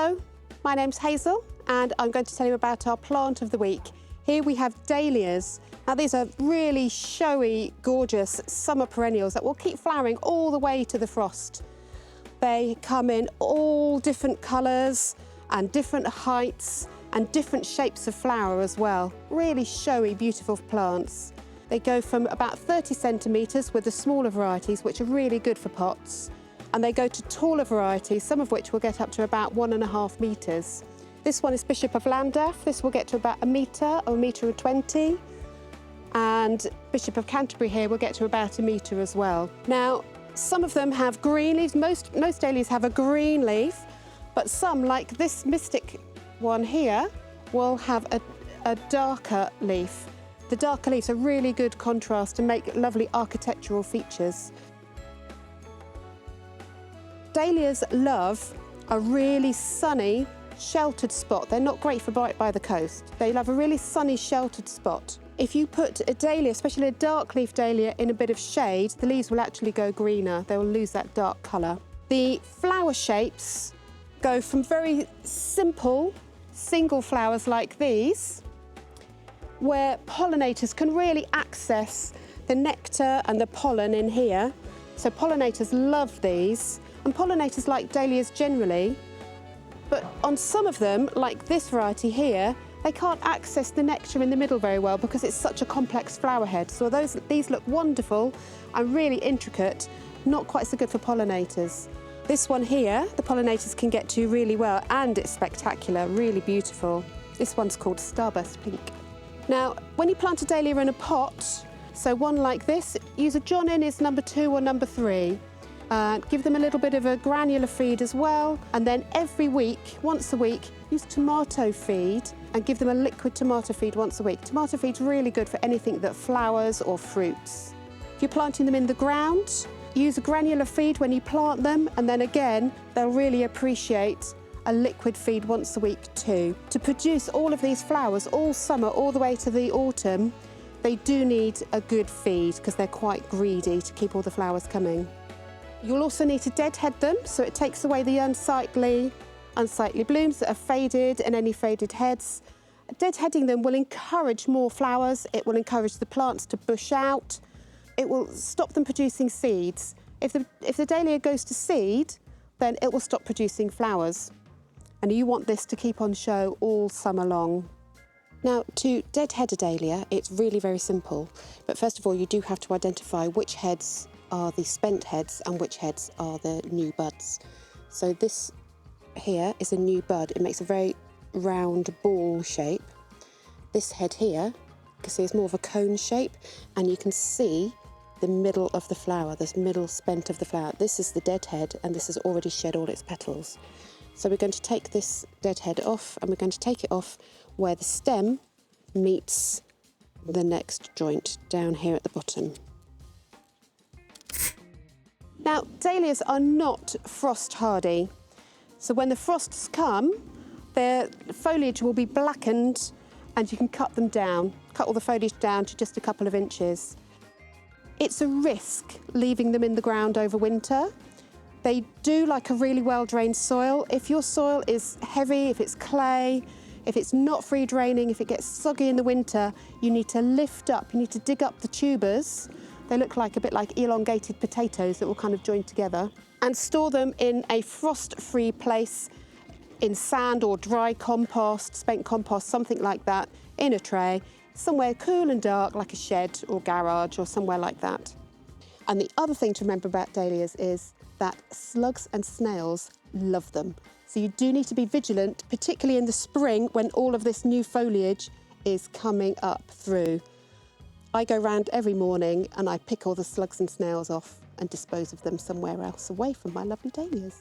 Hello, my name's Hazel and I'm going to tell you about our plant of the week. Here we have dahlias. Now these are really showy, gorgeous summer perennials that will keep flowering all the way to the frost. They come in all different colours and different heights and different shapes of flower as well. Really showy, beautiful plants. They go from about 30 centimetres with the smaller varieties, which are really good for pots, and they go to taller varieties, some of which will get up to about 1.5 metres. This one is Bishop of Llandaff. This will get to about 1 metre or 1.20 metres, and Bishop of Canterbury here will get to about 1 metre as well. Now, some of them have green leaves. Most dahlias have a green leaf, but some, like this Mystic one here, will have a darker leaf. The darker leaves are really good contrast and make lovely architectural features. Dahlias love a really sunny, sheltered spot. They're not great for right by the coast. They love a really sunny, sheltered spot. If you put a dahlia, especially a dark leaf dahlia, in a bit of shade, the leaves will actually go greener. They will lose that dark colour. The flower shapes go from very simple, single flowers like these, where pollinators can really access the nectar and the pollen in here. So pollinators love these, and pollinators like dahlias generally, but on some of them, like this variety here, they can't access the nectar in the middle very well because it's such a complex flower head. So these look wonderful and really intricate, not quite so good for pollinators. This one here, the pollinators can get to really well, and it's spectacular, really beautiful. This one's called Starburst Pink. Now, when you plant a dahlia in a pot, so one like this, use a John Innes number 2 or number 3. Give them a little bit of a granular feed as well, and then every week, once a week, use tomato feed and give them a liquid tomato feed once a week. Tomato feed's really good for anything that flowers or fruits. If you're planting them in the ground, use a granular feed when you plant them, and then again, they'll really appreciate a liquid feed once a week too. To produce all of these flowers all summer, all the way to the autumn, they do need a good feed because they're quite greedy to keep all the flowers coming. You'll also need to deadhead them, so it takes away the unsightly blooms that are faded and any faded heads. Deadheading them will encourage more flowers, it will encourage the plants to bush out, it will stop them producing seeds. If the dahlia goes to seed, then it will stop producing flowers. And you want this to keep on show all summer long. Now, to deadhead a dahlia, it's really very simple. But first of all, you do have to identify which heads are the spent heads and which heads are the new buds. So this here is a new bud. It makes a very round ball shape. This head here, you can see it's more of a cone shape, and you can see the middle of the flower, this middle spent of the flower. This is the dead head, and this has already shed all its petals. So we're going to take this dead head off, and we're going to take it off where the stem meets the next joint down here at the bottom. Now, dahlias are not frost hardy. So when the frosts come, their foliage will be blackened and you can cut them down, cut all the foliage down to just a couple of inches. It's a risk leaving them in the ground over winter. They do like a really well-drained soil. If your soil is heavy, if it's clay, if it's not free draining, if it gets soggy in the winter, you need to lift up, you need to dig up the tubers. They look like a bit like elongated potatoes that will kind of join together, and store them in a frost-free place in sand or dry compost, spent compost, something like that, in a tray, somewhere cool and dark like a shed or garage or somewhere like that. And the other thing to remember about dahlias is that slugs and snails love them. So you do need to be vigilant, particularly in the spring when all of this new foliage is coming up through. I go round every morning and I pick all the slugs and snails off and dispose of them somewhere else away from my lovely dahlias.